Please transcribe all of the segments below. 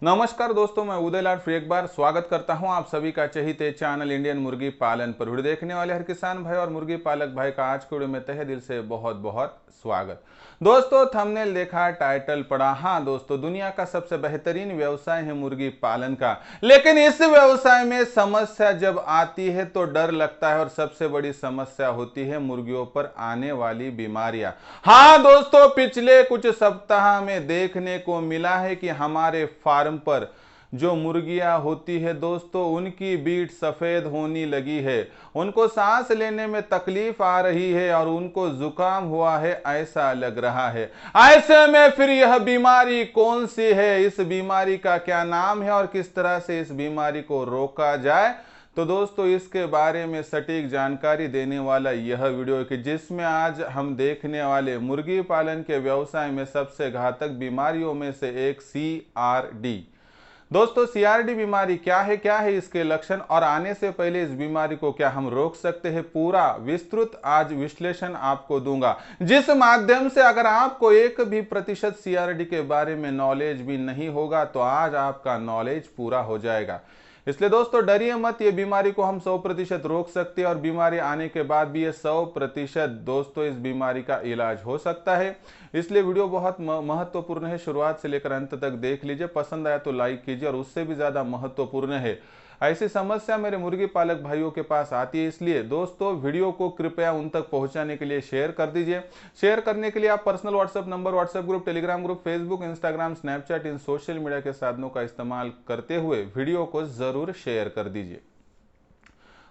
नमस्कार दोस्तों, मैं उदयलाल फिर एक बार स्वागत करता हूं आप सभी का चहीते चैनल इंडियन मुर्गी पालन पर। वीडियो देखने वाले हर किसान भाई और मुर्गी पालक भाई का आज के वीडियो में तहे दिल से बहुत बहुत स्वागत। दोस्तों, थंबनेल देखा, टाइटल पढ़ा। हाँ दोस्तों, दुनिया का सबसे बेहतरीन व्यवसाय है मुर्गी पालन का, लेकिन इस व्यवसाय में समस्या जब आती है तो डर लगता है और सबसे बड़ी समस्या होती है मुर्गियों पर आने वाली बीमारियां। हाँ दोस्तों, पिछले कुछ सप्ताह में देखने को मिला है कि हमारे फार्म पर जो मुर्गियां होती है दोस्तों, उनकी बीट सफेद होने लगी है, उनको सांस लेने में तकलीफ आ रही है और उनको जुकाम हुआ है ऐसा लग रहा है। ऐसे में फिर यह बीमारी कौन सी है, इस बीमारी का क्या नाम है और किस तरह से इस बीमारी को रोका जाए, तो दोस्तों इसके बारे में सटीक जानकारी देने वाला यह वीडियो कि जिसमें आज हम देखने वाले मुर्गी पालन के व्यवसाय में सबसे घातक बीमारियों में से एक CRD। दोस्तों, CRD बीमारी क्या है इसके लक्षण और आने से पहले इस बीमारी को क्या हम रोक सकते हैं, पूरा विस्तृत आज विश्लेषण आपको दूंगा, जिस माध्यम से अगर आपको एक भी प्रतिशत CRD के बारे में नॉलेज भी नहीं होगा तो आज आपका नॉलेज पूरा हो जाएगा। इसलिए दोस्तों डरिए मत, ये बीमारी को हम 100% रोक सकते हैं और बीमारी आने के बाद भी ये 100% दोस्तों इस बीमारी का इलाज हो सकता है। इसलिए वीडियो बहुत महत्वपूर्ण है, शुरुआत से लेकर अंत तक देख लीजिए, पसंद आया तो लाइक कीजिए और उससे भी ज़्यादा महत्वपूर्ण है, ऐसी समस्या मेरे मुर्गी पालक भाइयों के पास आती है, इसलिए दोस्तों वीडियो को कृपया उन तक पहुंचाने के लिए शेयर कर दीजिए। शेयर करने के लिए आप personal WhatsApp number, WhatsApp group, Telegram group, Facebook, Instagram, Snapchat, इन सोशल मीडिया के साधनों का इस्तेमाल करते हुए वीडियो को जरूर शेयर कर दीजिए।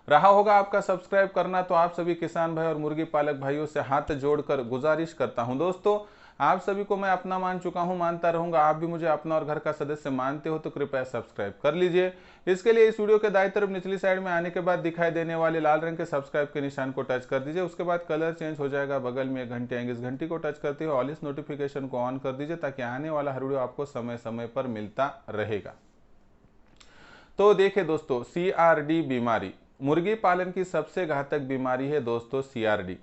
रहा होगा आपका सब्सक्राइब करना, तो आप सभी किसान भाई और मुर्गी पालक भाइयों से हाथ जोड़कर गुजारिश करता हूं। दोस्तों, आप सभी को मैं अपना मान चुका हूं, मानता रहूंगा, आप भी मुझे अपना और घर का सदस्य मानते हो तो कृपया सब्सक्राइब कर लीजिए। इसके लिए इस वीडियो के दाईं तरफ निचली साइड में आने के बाद दिखाई देने वाले लाल रंग के सब्सक्राइब के निशान को टच कर दीजिए। उसके बाद कलर चेंज हो जाएगा, बगल में एक घंटी आएंगे, इस घंटी को टच करते हुए ऑल इस नोटिफिकेशन को ऑन कर दीजिए ताकि आने वाला हर वीडियो आपको समय समय पर मिलता रहेगा। तो देखिए दोस्तों, CRD बीमारी मुर्गी पालन की सबसे घातक बीमारी है दोस्तों CRD।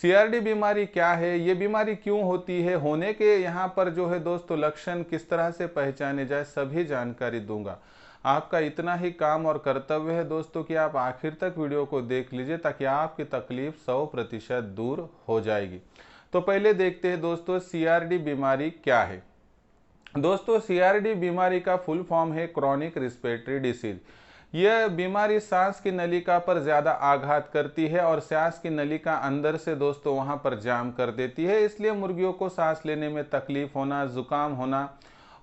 CRD बीमारी क्या है, ये बीमारी क्यों होती है, होने के यहाँ पर जो है दोस्तों लक्षण किस तरह से पहचाने जाए, सभी जानकारी दूंगा। आपका इतना ही काम और कर्तव्य है दोस्तों कि आप आखिर तक वीडियो को देख लीजिए ताकि आपकी तकलीफ 100% दूर हो जाएगी। तो पहले देखते हैं दोस्तों CRD बीमारी क्या है। दोस्तों, CRD बीमारी का फुल फॉर्म है क्रॉनिक रिस्पिरेटरी डिसीज। यह बीमारी सांस की नलिका पर ज्यादा आघात करती है और सांस की नलिका अंदर से दोस्तों वहां पर जाम कर देती है, इसलिए मुर्गियों को सांस लेने में तकलीफ होना, जुकाम होना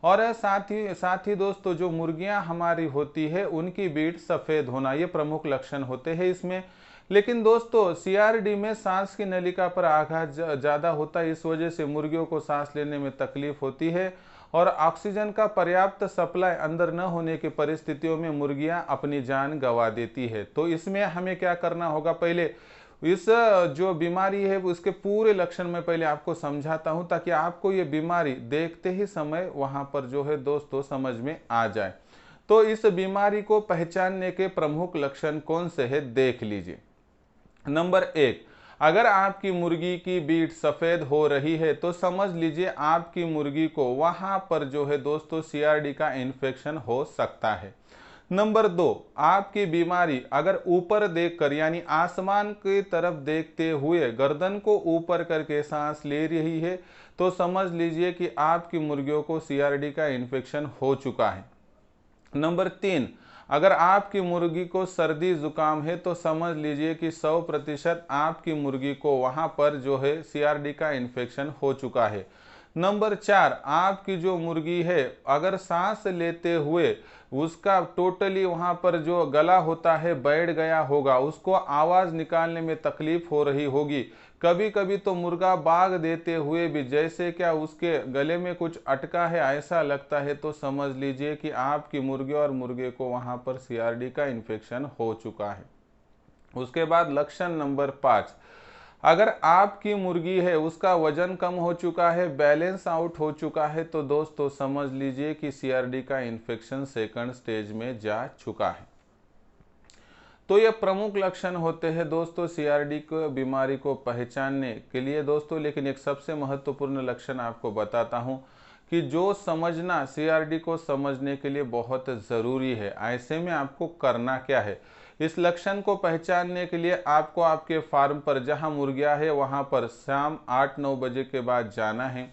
और साथ ही दोस्तों जो मुर्गियां हमारी होती है उनकी बीट सफेद होना, ये प्रमुख लक्षण होते हैं इसमें। लेकिन दोस्तों CRD में सांस की नलिका पर आघात ज्यादा होता है, इस वजह से मुर्गियों को सांस लेने में तकलीफ होती है और ऑक्सीजन का पर्याप्त सप्लाई अंदर न होने की परिस्थितियों में मुर्गियां अपनी जान गंवा देती है। तो इसमें हमें क्या करना होगा, पहले इस जो बीमारी है उसके पूरे लक्षण मैं पहले आपको समझाता हूं ताकि आपको ये बीमारी देखते ही समय वहां पर जो है दोस्तों समझ में आ जाए। तो इस बीमारी को पहचानने के प्रमुख लक्षण कौन से है देख लीजिए। नंबर 1, अगर आपकी मुर्गी की बीट सफेद हो रही है तो समझ लीजिए आपकी मुर्गी को वहां पर जो है दोस्तों CRD का इन्फेक्शन हो सकता है। नंबर 2, आपकी बीमारी अगर ऊपर देखकर यानी आसमान की तरफ देखते हुए गर्दन को ऊपर करके सांस ले रही है तो समझ लीजिए कि आपकी मुर्गियों को CRD का इन्फेक्शन हो चुका है। नंबर 3, अगर आपकी मुर्गी को सर्दी जुकाम है तो समझ लीजिए कि 100% आपकी मुर्गी को वहां पर जो है CRD का इन्फेक्शन हो चुका है। नंबर 4, आपकी जो मुर्गी है अगर सांस लेते हुए उसका टोटली वहां पर जो गला होता है बैठ गया होगा, उसको आवाज निकालने में तकलीफ हो रही होगी, कभी कभी तो मुर्गा बाग देते हुए भी जैसे क्या उसके गले में कुछ अटका है ऐसा लगता है, तो समझ लीजिए कि आपकी मुर्गे और मुर्गे को वहां पर CRD का इन्फेक्शन हो चुका है। उसके बाद लक्षण नंबर 5, अगर आपकी मुर्गी है उसका वजन कम हो चुका है, बैलेंस आउट हो चुका है, तो दोस्तों समझ लीजिए कि CRD का इन्फेक्शन सेकंड स्टेज में जा चुका है। तो ये प्रमुख लक्षण होते हैं दोस्तों CRD को बीमारी को पहचानने के लिए दोस्तों। लेकिन एक सबसे महत्वपूर्ण लक्षण आपको बताता हूं कि जो समझना सीआरडी को समझने के लिए बहुत ज़रूरी है। ऐसे में आपको करना क्या है, इस लक्षण को पहचानने के लिए आपको आपके फार्म पर जहां मुर्गियां है वहां पर शाम 8-9 बजे के बाद जाना है।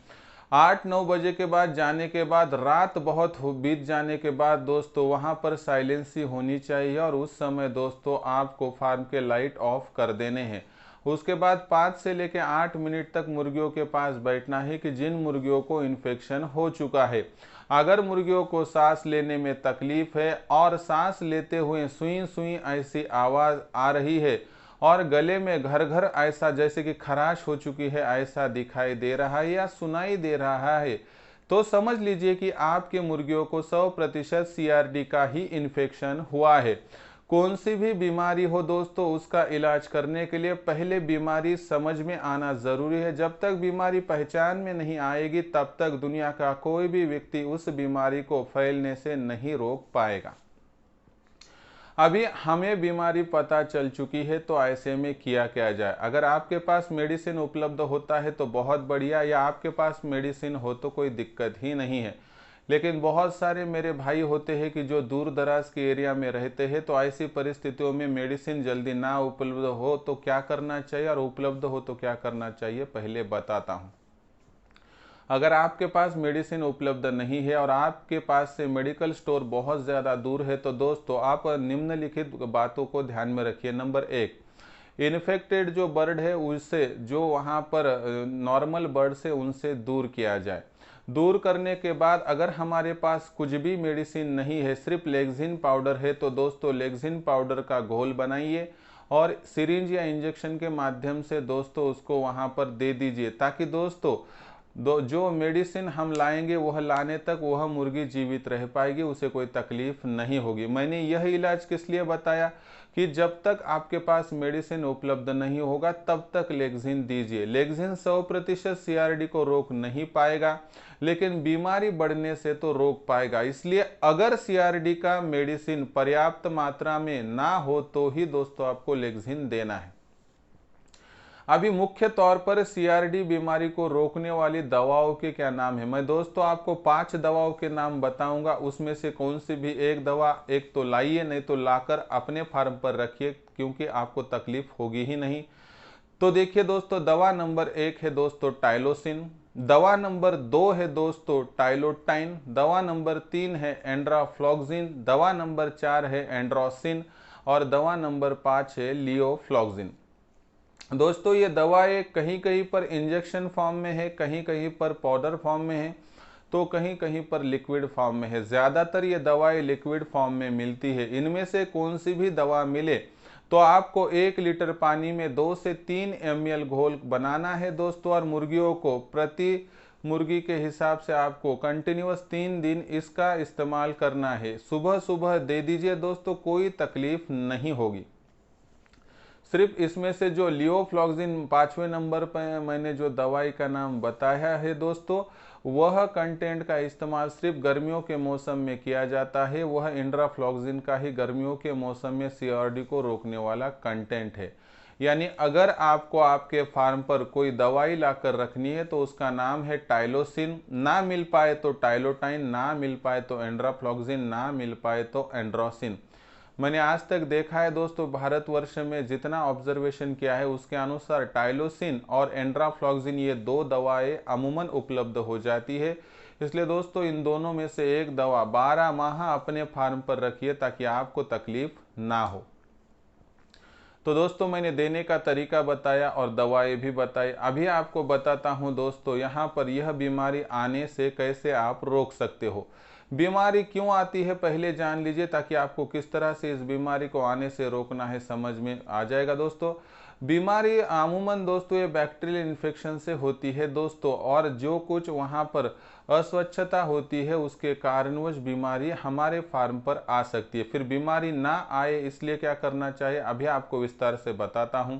8-9 बजे के बाद जाने के बाद रात बहुत बीत जाने के बाद दोस्तों वहां पर साइलेंसी होनी चाहिए और उस समय दोस्तों आपको फार्म के लाइट ऑफ कर देने हैं। उसके बाद 5 से लेकर 8 मिनट तक मुर्गियों के पास बैठना है कि जिन मुर्गियों को इन्फेक्शन हो चुका है। अगर मुर्गियों को सांस लेने में तकलीफ है और सांस लेते हुए सुई सुई ऐसी आवाज़ आ रही है और गले में घर घर ऐसा जैसे कि खराश हो चुकी है ऐसा दिखाई दे रहा है या सुनाई दे रहा है, तो समझ लीजिए कि आपके मुर्गियों को 100% सीआरडी का ही इन्फेक्शन हुआ है। कौन सी भी बीमारी हो दोस्तों, उसका इलाज करने के लिए पहले बीमारी समझ में आना ज़रूरी है। जब तक बीमारी पहचान में नहीं आएगी तब तक दुनिया का कोई भी व्यक्ति उस बीमारी को फैलने से नहीं रोक पाएगा। अभी हमें बीमारी पता चल चुकी है तो ऐसे में किया क्या जाए। अगर आपके पास मेडिसिन उपलब्ध होता है तो बहुत बढ़िया, या आपके पास मेडिसिन हो तो कोई दिक्कत ही नहीं है। लेकिन बहुत सारे मेरे भाई होते हैं कि जो दूर दराज के एरिया में रहते हैं, तो ऐसी परिस्थितियों में मेडिसिन जल्दी ना उपलब्ध हो तो क्या करना चाहिए और उपलब्ध हो तो क्या करना चाहिए पहले बताता हूँ। अगर आपके पास मेडिसिन उपलब्ध नहीं है और आपके पास से मेडिकल स्टोर बहुत ज़्यादा दूर है तो दोस्तों आप निम्नलिखित बातों को ध्यान में रखिए। नंबर 1, इन्फेक्टेड जो बर्ड है उससे, जो वहाँ पर नॉर्मल बर्ड से, उनसे दूर किया जाए। दूर करने के बाद अगर हमारे पास कुछ भी मेडिसिन नहीं है, सिर्फ लेक्सिन पाउडर है, तो दोस्तों लेक्सिन पाउडर का घोल बनाइए और सिरिंज या इंजेक्शन के माध्यम से दोस्तों उसको वहाँ पर दे दीजिए, ताकि दोस्तों जो मेडिसिन हम लाएंगे वह लाने तक वह मुर्गी जीवित रह पाएगी, उसे कोई तकलीफ नहीं होगी। मैंने यह इलाज किस लिए बताया कि जब तक आपके पास मेडिसिन उपलब्ध नहीं होगा तब तक लेक्सिन दीजिए। लेक्सिन 100% सीआरडी को रोक नहीं पाएगा, लेकिन बीमारी बढ़ने से तो रोक पाएगा। इसलिए अगर सीआरडी का मेडिसिन पर्याप्त मात्रा में ना हो तो ही दोस्तों आपको लेक्सिन देना है। अभी मुख्य तौर पर सीआरडी बीमारी को रोकने वाली दवाओं के क्या नाम है, मैं दोस्तों आपको 5 दवाओं के नाम बताऊंगा। उसमें से कौन सी भी एक दवा एक तो लाइए, नहीं तो लाकर अपने फार्म पर रखिए, क्योंकि आपको तकलीफ होगी ही नहीं। तो देखिए दोस्तों, दवा नंबर 1 है दोस्तों टाइलोसिन, दवा नंबर 2 है दोस्तों टाइलोटाइन, दवा नंबर 3 है एंड्राफ्लॉक्सिन, दवा नंबर 4 है एंड्रोसिन और दवा नंबर 5 है लियोफ्लॉक्सिन। दोस्तों ये दवाएं कहीं कहीं पर इंजेक्शन फॉर्म में है, कहीं कहीं पर पाउडर फॉर्म में है, तो कहीं कहीं पर लिक्विड फॉर्म में है। ज़्यादातर ये दवाएं लिक्विड फॉर्म में मिलती है। इनमें से कौन सी भी दवा मिले तो आपको 1 लीटर पानी में 2 से 3 ml घोल बनाना है दोस्तों, और मुर्गियों को प्रति मुर्गी के हिसाब से आपको कंटिन्यूअस 3 दिन इसका इस्तेमाल करना है। सुबह सुबह दे दीजिए दोस्तों, कोई तकलीफ नहीं होगी। सिर्फ इसमें से जो लियोफ्लॉक्सिन 5वें नंबर पर मैंने जो दवाई का नाम बताया है दोस्तों, वह कंटेंट का इस्तेमाल सिर्फ गर्मियों के मौसम में किया जाता है। वह एंड्राफ्लॉक्सिन का ही गर्मियों के मौसम में सीआरडी को रोकने वाला कंटेंट है। यानी अगर आपको आपके फार्म पर कोई दवाई लाकर रखनी है तो उसका नाम है टाइलोसिन, ना मिल पाए तो टाइलोटाइन, ना मिल पाए तो एंड्राफ्लॉक्सिन, ना मिल पाए तो एंड्रोसिन। मैंने आज तक देखा है दोस्तों, भारतवर्ष में जितना ऑब्जर्वेशन किया है उसके अनुसार टाइलोसिन और एंड्राफ्लॉक्सिन ये 2 दवाएं अमूमन उपलब्ध हो जाती है। इसलिए दोस्तों इन दोनों में से एक दवा 12 माह अपने फार्म पर रखिए ताकि आपको तकलीफ ना हो। तो दोस्तों मैंने देने का तरीका बताया और दवाएं भी बताई। अभी आपको बताता हूं दोस्तों यहाँ पर यह बीमारी आने से कैसे आप रोक सकते हो। बीमारी क्यों आती है पहले जान लीजिए, ताकि आपको किस तरह से इस बीमारी को आने से रोकना है समझ में आ जाएगा दोस्तों। बीमारी अमूमन दोस्तों ये बैक्टीरियल इन्फेक्शन से होती है दोस्तों, और जो कुछ वहाँ पर अस्वच्छता होती है उसके कारणवश बीमारी हमारे फार्म पर आ सकती है। फिर बीमारी ना आए इसलिए क्या करना चाहिए अभी आपको विस्तार से बताता हूँ।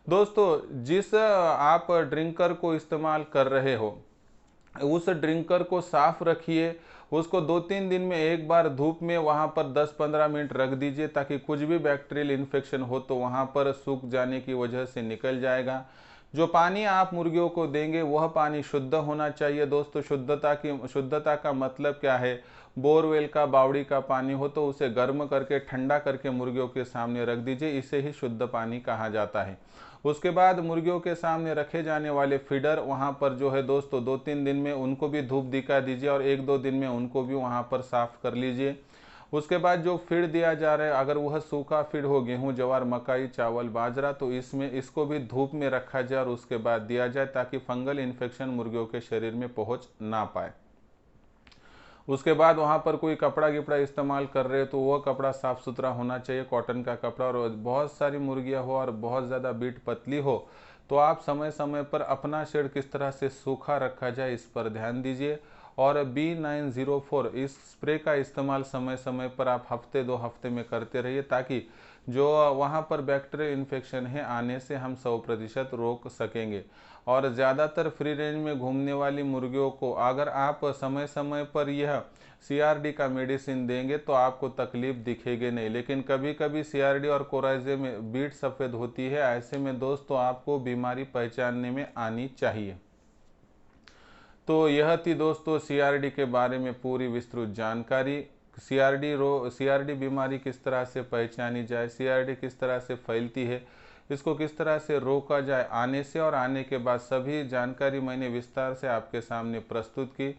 दोस्तों जिस आप ड्रिंकर को इस्तेमाल कर रहे हो उस ड्रिंकर को साफ रखिए, उसको 2-3 दिन में एक बार धूप में वहाँ पर 10-15 मिनट रख दीजिए, ताकि कुछ भी बैक्टीरियल इन्फेक्शन हो तो वहाँ पर सूख जाने की वजह से निकल जाएगा। जो पानी आप मुर्गियों को देंगे वह पानी शुद्ध होना चाहिए। दोस्तों शुद्धता का मतलब क्या है? बोरवेल का, बावड़ी का पानी हो तो उसे गर्म करके ठंडा करके मुर्गियों के सामने रख दीजिए, इसे ही शुद्ध पानी कहा जाता है। उसके बाद मुर्गियों के सामने रखे जाने वाले फीडर, वहां पर जो है दोस्तों 2-3 दिन में उनको भी धूप दिखा दीजिए और 1-2 दिन में उनको भी वहां पर साफ कर लीजिए। उसके बाद जो फीड दिया जा रहा है, अगर वह सूखा फीड हो, गेहूं, ज्वार, मकई, चावल, बाजरा, तो इसको भी धूप में रखा जाए और उसके बाद दिया जाए, ताकि फंगल इन्फेक्शन मुर्गियों के शरीर में पहुंच ना पाए। उसके बाद वहां पर कोई कपड़ा गिपड़ा इस्तेमाल कर रहे हो तो वह कपड़ा साफ सुथरा होना चाहिए, कॉटन का कपड़ा। और बहुत सारी मुर्गियां हो और बहुत ज़्यादा बीट पतली हो तो आप समय समय पर अपना शेड किस तरह से सूखा रखा जाए इस पर ध्यान दीजिए। और B904 इस स्प्रे का इस्तेमाल समय समय पर आप हफ्ते 2 हफ्ते में करते रहिए, ताकि जो वहाँ पर बैक्टीरियल इन्फेक्शन है आने से हम 100% रोक सकेंगे। और ज़्यादातर फ्री रेंज में घूमने वाली मुर्गियों को अगर आप समय समय पर यह CRD का मेडिसिन देंगे तो आपको तकलीफ दिखेगी नहीं, लेकिन कभी कभी CRD और कोराइजे में बीट सफ़ेद होती है। ऐसे में दोस्तों आपको बीमारी पहचानने में आनी चाहिए। तो यह थी दोस्तों CRD के बारे में पूरी विस्तृत जानकारी। CRD बीमारी किस तरह से पहचानी जाए, CRD किस तरह से फैलती है, इसको किस तरह से रोका जाए आने से, और आने के बाद सभी जानकारी मैंने विस्तार से आपके सामने प्रस्तुत की।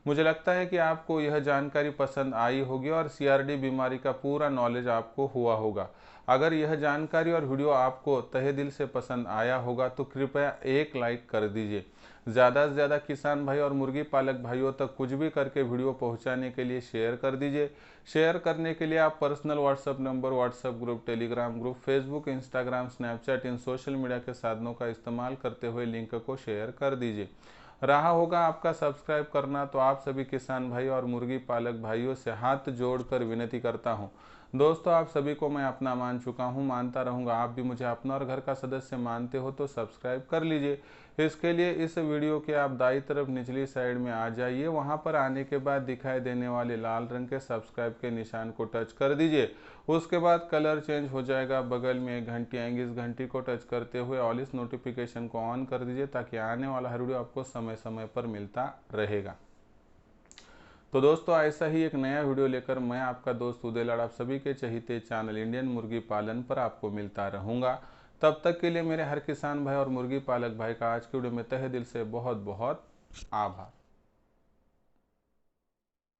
मुझे लगता है कि आपको यह जानकारी पसंद आई होगी और CRD बीमारी का पूरा नॉलेज आपको हुआ होगा। अगर यह जानकारी और वीडियो आपको तहे दिल से पसंद आया होगा तो कृपया एक लाइक कर दीजिए। ज़्यादा से ज़्यादा किसान भाई और मुर्गी पालक भाइयों तक कुछ भी करके वीडियो पहुंचाने के लिए शेयर कर दीजिए। शेयर करने के लिए आप personal WhatsApp number, WhatsApp group, Telegram group, Facebook, Instagram, Snapchat, इन सोशल मीडिया के साधनों का इस्तेमाल करते हुए लिंक को शेयर कर दीजिए। रहा होगा आपका सब्सक्राइब करना, तो आप सभी किसान भाई और मुर्गी पालक भाइयों से हाथ जोड़कर विनती करता हूं। दोस्तों आप सभी को मैं अपना मान चुका हूं, मानता रहूंगा। आप भी मुझे अपना और घर का सदस्य मानते हो तो सब्सक्राइब कर लीजिए। इसके लिए इस वीडियो के आप दाईं तरफ निचली साइड में आ जाइए, वहां पर आने के बाद दिखाई देने वाले लाल रंग के सब्सक्राइब के निशान को टच कर दीजिए। उसके बाद कलर चेंज हो जाएगा, बगल में एक घंटी आएंगी, इस घंटी को टच करते हुए ऑल इस नोटिफिकेशन को ऑन कर दीजिए, ताकि आने वाला हर वीडियो आपको समय समय पर मिलता रहेगा। तो दोस्तों ऐसा ही एक नया वीडियो लेकर मैं आपका दोस्त उदय लाड आप सभी के चहीते चैनल इंडियन मुर्गी पालन पर आपको मिलता रहूंगा। तब तक के लिए मेरे हर किसान भाई और मुर्गी पालक भाई का आज के वीडियो में तहे दिल से बहुत बहुत आभार।